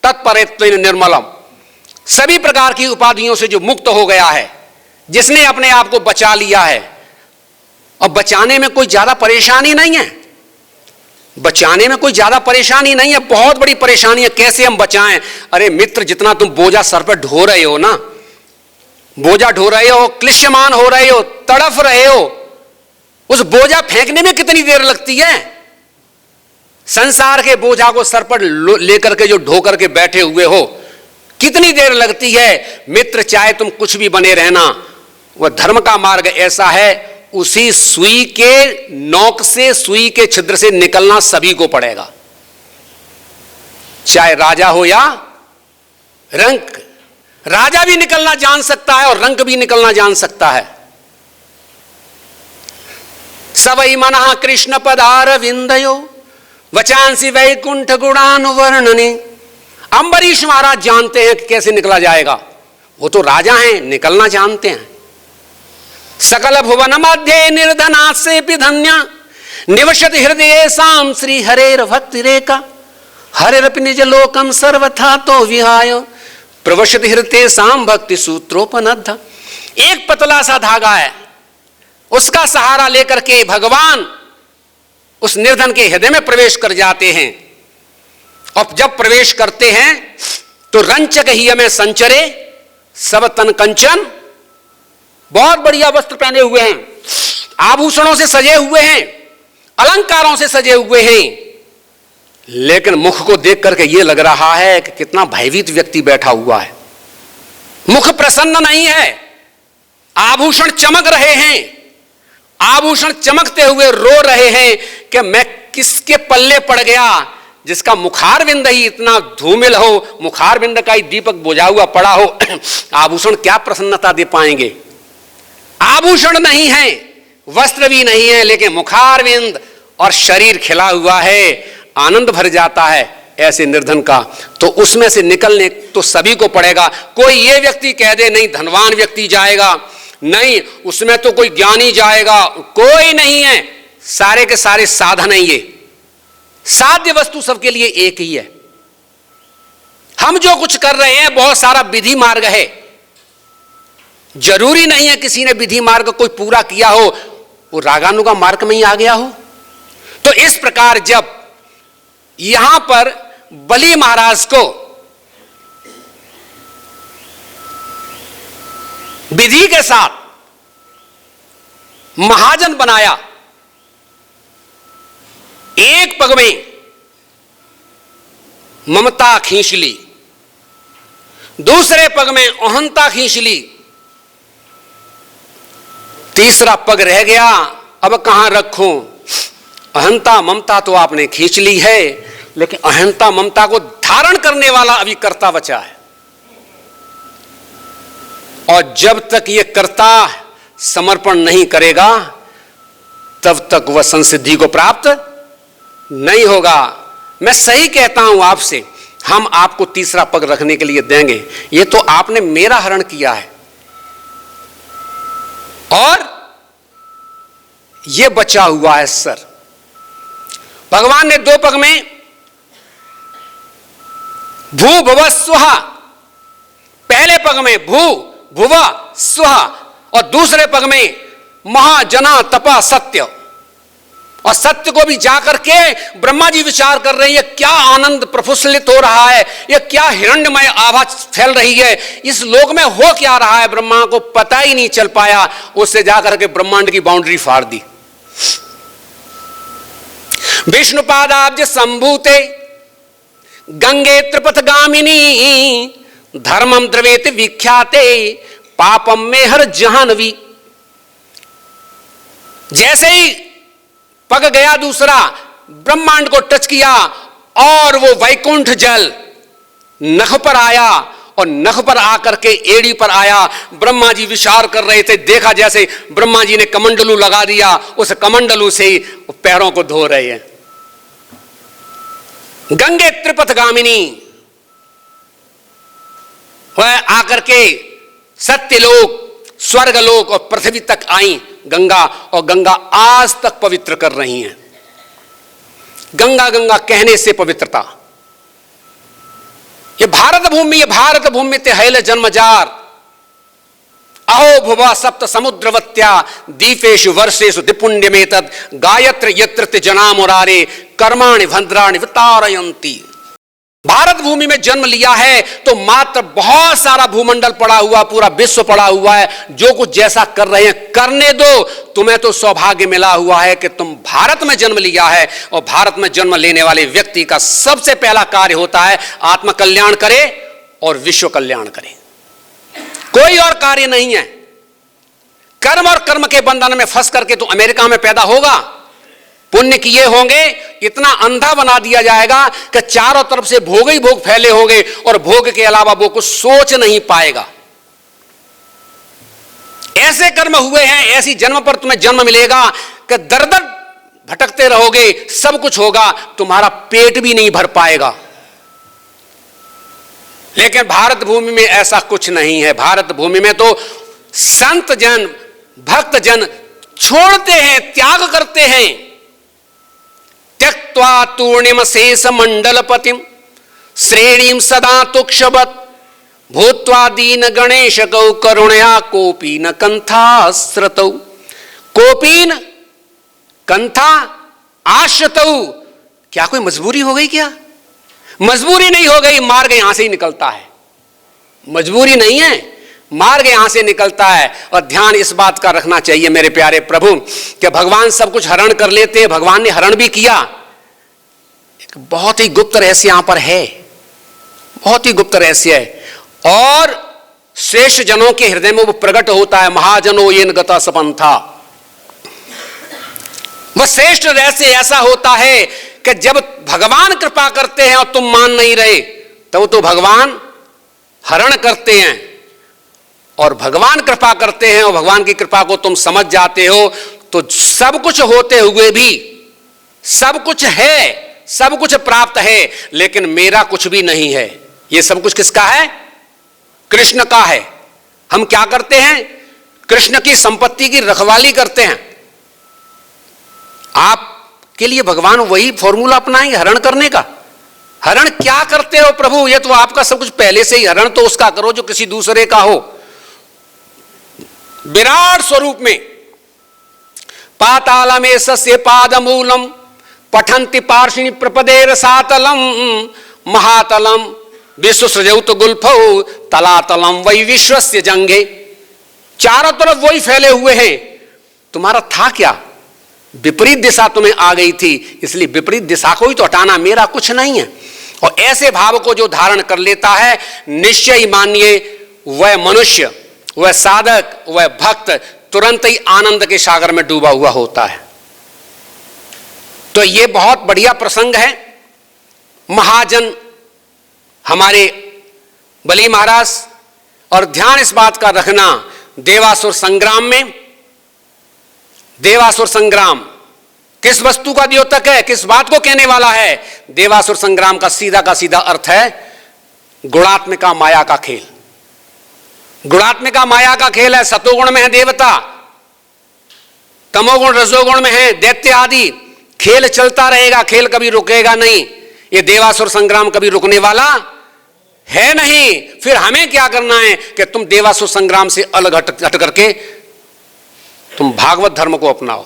तत्परेत्वेन निर्मलम, सभी प्रकार की उपाधियों से जो मुक्त हो गया है, जिसने अपने आप को बचा लिया है। और बचाने में कोई ज्यादा परेशानी नहीं है, बचाने में कोई ज्यादा परेशानी नहीं है, बहुत बड़ी परेशानी है। कैसे हम बचाएं? अरे मित्र, जितना तुम बोझा सर पर ढो रहे हो ना, बोझा ढो रहे हो, क्लिश्यमान हो रहे हो, तड़फ रहे हो, उस बोझा फेंकने में कितनी देर लगती है? संसार के बोझा को सर पर लेकर के जो ढो करके बैठे हुए हो, कितनी देर लगती है? मित्र, चाहे तुम कुछ भी बने रहना, वह धर्म का मार्ग ऐसा है, उसी सुई के नोक से, सुई के छिद्र से निकलना सभी को पड़ेगा, चाहे राजा हो या रंक। राजा भी निकलना जान सकता है और रंक भी निकलना जान सकता है। सवै मनः कृष्ण पदार विंदयो वचांसी वैकुंठ गुणानुवर्णने। अंबरीश महाराज जानते हैं कि कैसे निकला जाएगा, वो तो राजा हैं, निकलना जानते हैं। सकल भुवन मध्य निर्धना से धन्या निवसत हृदय साम श्री हरेर भक्ति रेखा हरेरपि निज लोकम सर्वथा तो विहाय प्रवशत हृदय साम भक्ति सूत्रोपनद्ध। एक पतला सा धागा है, उसका सहारा लेकर के भगवान उस निर्धन के हृदय में प्रवेश कर जाते हैं। और जब प्रवेश करते हैं तो रंचक ही में संचरे सब तन कंचन, बहुत बढ़िया वस्त्र पहने हुए हैं, आभूषणों से सजे हुए हैं, अलंकारों से सजे हुए हैं, लेकिन मुख को देख करके यह लग रहा है कि कितना भयभीत व्यक्ति बैठा हुआ है। मुख प्रसन्न नहीं है, आभूषण चमक रहे हैं, आभूषण चमकते हुए रो रहे हैं कि मैं किसके पल्ले पड़ गया, जिसका मुखारविंद ही इतना धूमिल हो, मुखारविंद का ही दीपक बुझा हुआ पड़ा हो, आभूषण क्या प्रसन्नता दे पाएंगे? आभूषण नहीं है, वस्त्र भी नहीं है, लेकिन मुखारविंद और शरीर खिला हुआ है, आनंद भर जाता है ऐसे निर्धन का। तो उसमें से निकलने तो सभी को पड़ेगा। कोई ये व्यक्ति कह दे नहीं धनवान व्यक्ति जाएगा, नहीं उसमें तो कोई ज्ञानी जाएगा, कोई नहीं है। सारे के सारे साधन है, ये साध्य वस्तु सबके लिए एक ही है। हम जो कुछ कर रहे हैं बहुत सारा विधि मार्ग है, जरूरी नहीं है किसी ने विधि मार्ग कोई पूरा किया हो वो रागानुगा मार्ग में ही आ गया हो। तो इस प्रकार जब यहां पर बलि महाराज को विधि के साथ महाजन बनाया, एक पग में ममता खींच ली, दूसरे पग में अहंता खींच ली, तीसरा पग रह गया, अब कहां रखूं? अहंता ममता तो आपने खींच ली है, लेकिन अहंता ममता को धारण करने वाला अभी कर्ता बचा है। और जब तक ये कर्ता समर्पण नहीं करेगा तब तक वह संसिद्धि को प्राप्त नहीं होगा। मैं सही कहता हूं आपसे, हम आपको तीसरा पग रखने के लिए देंगे, ये तो आपने मेरा हरण किया है और ये बचा हुआ है सर। भगवान ने दो पग में भू भुव स्वहा, पहले पग में भू भुव स्वहा और दूसरे पग में महाजना तपा सत्य। और सत्य को भी जाकर के ब्रह्मा जी विचार कर रहे हैं, क्या आनंद प्रफुल्लित हो रहा है, यह क्या हिरण्यमय आभा फैल रही है, इस लोक में हो क्या रहा है, ब्रह्मा को पता ही नहीं चल पाया। उससे जाकर के ब्रह्मांड की बाउंड्री फाड़ दी। विष्णुपादाब्ज संभूते गंगे त्रिपथगामिनी धर्मम द्रवेत विख्याते पापम में हर जहानवी। जैसे ही पग गया दूसरा, ब्रह्मांड को टच किया और वो वैकुंठ जल नख पर आया और नख पर आकर के एड़ी पर आया। ब्रह्मा जी विचार कर रहे थे, देखा जैसे ब्रह्मा जी ने कमंडलू लगा दिया, उस कमंडलू से ही पैरों को धो रहे हैं। गंगे त्रिपथगामिनी, वह आकर के सत्यलोक, स्वर्गलोक और पृथ्वी तक आई गंगा, और गंगा आज तक पवित्र कर रही हैं। गंगा गंगा कहने से पवित्रता। ये भारत भूमि ते हैल जन्मजार, अहो भुवा सप्त समुद्रवत्या दीपेषु वर्षेषु दिपुण्यमेतद् गायत्र यत्र जना मुरारे कर्माणि भद्राणि वितारयन्ति। भारत भूमि में जन्म लिया है तो मात्र बहुत सारा भूमंडल पड़ा हुआ, पूरा विश्व पड़ा हुआ है, जो कुछ जैसा कर रहे हैं करने दो। तुम्हें तो सौभाग्य मिला हुआ है कि तुम भारत में जन्म लिया है, और भारत में जन्म लेने वाले व्यक्ति का सबसे पहला कार्य होता है आत्म कल्याण करे और विश्व कल्याण करे, कोई और कार्य नहीं है। कर्म और कर्म के बंधन में फंस करके तो अमेरिका में पैदा होगा, पुण्य किए होंगे, इतना अंधा बना दिया जाएगा कि चारों तरफ से भोग ही भोग फैले होंगे, और भोग के अलावा वो कुछ सोच नहीं पाएगा। ऐसे कर्म हुए हैं, ऐसी जन्म पर तुम्हें जन्म मिलेगा कि दर दर भटकते रहोगे, सब कुछ होगा, तुम्हारा पेट भी नहीं भर पाएगा। लेकिन भारत भूमि में ऐसा कुछ नहीं है। भारत भूमि में तो संत जन, भक्त जन छोड़ते हैं, त्याग करते हैं। त्यक्त्वा तूर्णिम शेष मंडलपतिम श्रेणीम सदा तुक्षवत् भूत्वा दीन गणेश गौ करुणया कोपीन कंथाश्रतौ। कोपीन कंथा आश्रतौ, क्या कोई मजबूरी हो गई? क्या मजबूरी नहीं हो गई, मार्ग यहां से ही निकलता है। मजबूरी नहीं है, मार्ग यहां से निकलता है। और ध्यान इस बात का रखना चाहिए मेरे प्यारे प्रभु कि भगवान सब कुछ हरण कर लेते हैं, भगवान ने हरण भी किया। एक बहुत ही गुप्त रहस्य यहां पर है, बहुत ही गुप्त रहस्य है, और श्रेष्ठ जनों के हृदय में वो प्रकट होता है। महाजनो येन गता सपंथा, वह श्रेष्ठ रहस्य ऐसा होता है कि जब भगवान कृपा करते हैं और तुम मान नहीं रहे, तब तो भगवान हरण करते हैं। और भगवान कृपा करते हैं और भगवान की कृपा को तुम समझ जाते हो, तो सब कुछ होते हुए भी, सब कुछ है, सब कुछ प्राप्त है, लेकिन मेरा कुछ भी नहीं है। ये सब कुछ किसका है? कृष्ण का है। हम क्या करते हैं? कृष्ण की संपत्ति की रखवाली करते हैं। आपके लिए भगवान वही फॉर्मूला अपनाएंगे हरण करने का। हरण क्या करते हो प्रभु? ये तो आपका सब कुछ पहले से ही, हरण तो उसका करो जो किसी दूसरे का हो। विराट स्वरूप में पातालमे सस्य पादमूलम पठन्ति पार्षिणी प्रपदेर सातलम महातलम विश्वसृजौत गुल्फौ तलातलम वही विश्वस्य जंगे। चारों तरफ वही फैले हुए हैं। तुम्हारा था क्या? विपरीत दिशा तुम्हें आ गई थी, इसलिए विपरीत दिशा को ही तो हटाना, मेरा कुछ नहीं है। और ऐसे भाव को जो धारण कर लेता है, निश्चय ही मानिए वह मनुष्य, वह साधक, वह भक्त तुरंत ही आनंद के सागर में डूबा हुआ होता है। तो यह बहुत बढ़िया प्रसंग है। महाजन हमारे बली महाराज, और ध्यान इस बात का रखना, देवासुर संग्राम में, देवासुर संग्राम किस वस्तु का द्योतक है, किस बात को कहने वाला है? देवासुर संग्राम का सीधा अर्थ है गुणात्मिका माया का खेल। गुणात्मिका माया का खेल है। सतोगुण में है देवता, तमोगुण रजोगुण में है दैत्य आदि। खेल चलता रहेगा, खेल कभी रुकेगा नहीं। ये देवासुर संग्राम कभी रुकने वाला है नहीं। फिर हमें क्या करना है कि तुम देवासुर संग्राम से अलग हट करके तुम भागवत धर्म को अपनाओ।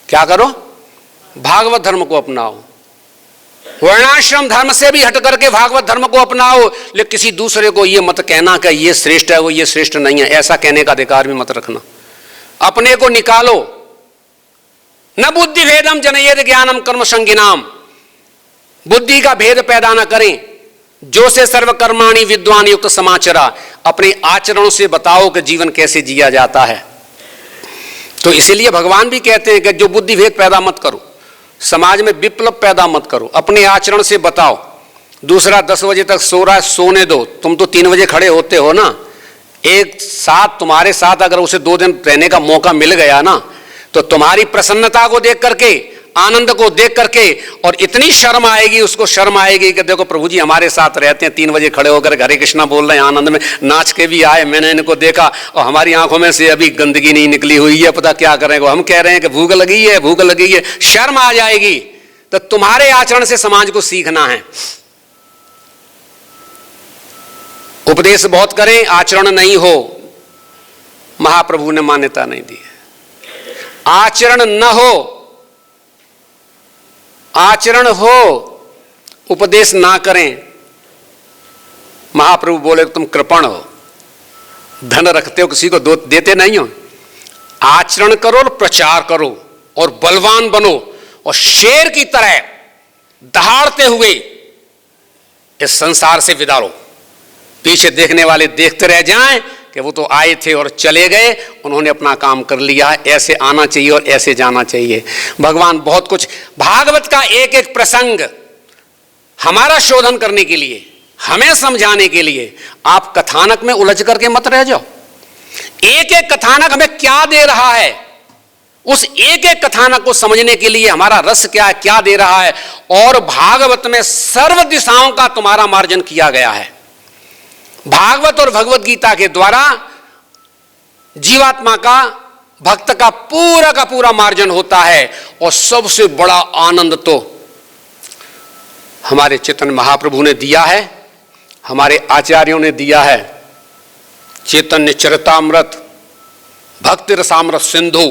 क्या करो? भागवत धर्म को अपनाओ। वर्णाश्रम धर्म से भी हट करके भागवत धर्म को अपनाओ। लेकिन किसी दूसरे को ये मत कहना कि ये श्रेष्ठ है, वो ये श्रेष्ठ नहीं है, ऐसा कहने का अधिकार भी मत रखना। अपने को निकालो। न बुद्धि भेदम जनयेद ज्ञानम कर्म संगिनाम। बुद्धि का भेद पैदा न करें। जो से सर्व कर्माणि विद्वान युक्त समाचरा। अपने आचरणों से बताओ कि जीवन कैसे जिया जाता है। तो इसीलिए भगवान भी कहते हैं कि जो बुद्धि भेद पैदा मत करो, समाज में विप्लव पैदा मत करो, अपने आचरण से बताओ। दूसरा 10 बजे तक सो रहा है, सोने दो। तुम तो 3 बजे खड़े होते हो ना। एक साथ तुम्हारे साथ अगर उसे 2 दिन रहने का मौका मिल गया ना, तो तुम्हारी प्रसन्नता को देख करके, आनंद को देख करके, और इतनी शर्म आएगी, उसको शर्म आएगी कि देखो प्रभु जी हमारे साथ रहते हैं, 3 बजे खड़े होकर हरे कृष्णा बोल रहे हैं, आनंद में नाच के भी आए, मैंने इनको देखा और हमारी आंखों में से अभी गंदगी नहीं निकली हुई है, पता क्या करेंगे। हम कह रहे हैं कि भूख लगी है, भूख लगी है, शर्म आ जाएगी। तो तुम्हारे आचरण से समाज को सीखना है। उपदेश बहुत करें, आचरण नहीं हो, महाप्रभु ने मान्यता नहीं दी है। आचरण न हो, आचरण हो, उपदेश ना करें, महाप्रभु बोले तुम कृपण हो, धन रखते हो किसी को देते नहीं हो। आचरण करो और प्रचार करो और बलवान बनो और शेर की तरह दहाड़ते हुए इस संसार से विदा लो। पीछे देखने वाले देखते रह जाएं कि वो तो आए थे और चले गए, उन्होंने अपना काम कर लिया। ऐसे आना चाहिए और ऐसे जाना चाहिए। भगवान बहुत कुछ, भागवत का एक एक प्रसंग हमारा शोधन करने के लिए, हमें समझाने के लिए, आप कथानक में उलझ करके मत रह जाओ। एक एक कथानक हमें क्या दे रहा है, उस एक एक कथानक को समझने के लिए हमारा रस क्या है, क्या दे रहा है। और भागवत में सर्व दिशाओं का तुम्हारा मार्जन किया गया है। भागवत और भगवत गीता के द्वारा जीवात्मा का, भक्त का पूरा मार्जन होता है। और सबसे बड़ा आनंद तो हमारे चैतन्य महाप्रभु ने दिया है, हमारे आचार्यों ने दिया है। चैतन्य चरितामृत, भक्ति रसामृत सिंधु,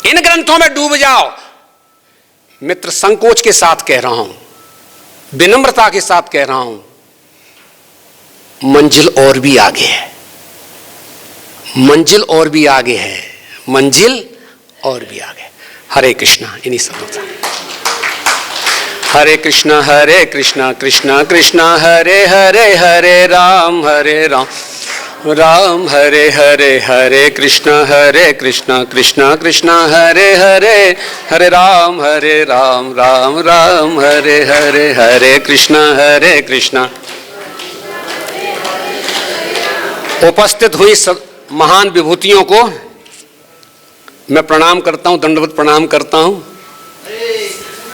इन ग्रंथों में डूब जाओ। मित्र, संकोच के साथ कह रहा हूं, विनम्रता के साथ कह रहा हूं, मंजिल और भी आगे है, मंजिल और भी आगे है, मंजिल और भी आगे। हरे कृष्णा। इन्हीं शब्दों से हरे कृष्णा कृष्णा कृष्णा हरे हरे, हरे राम राम हरे हरे, हरे कृष्णा कृष्णा कृष्णा हरे हरे, हरे राम राम राम हरे हरे, हरे कृष्णा। उपस्थित हुई महान विभूतियों को मैं प्रणाम करता हूं, दंडवत प्रणाम करता हूं।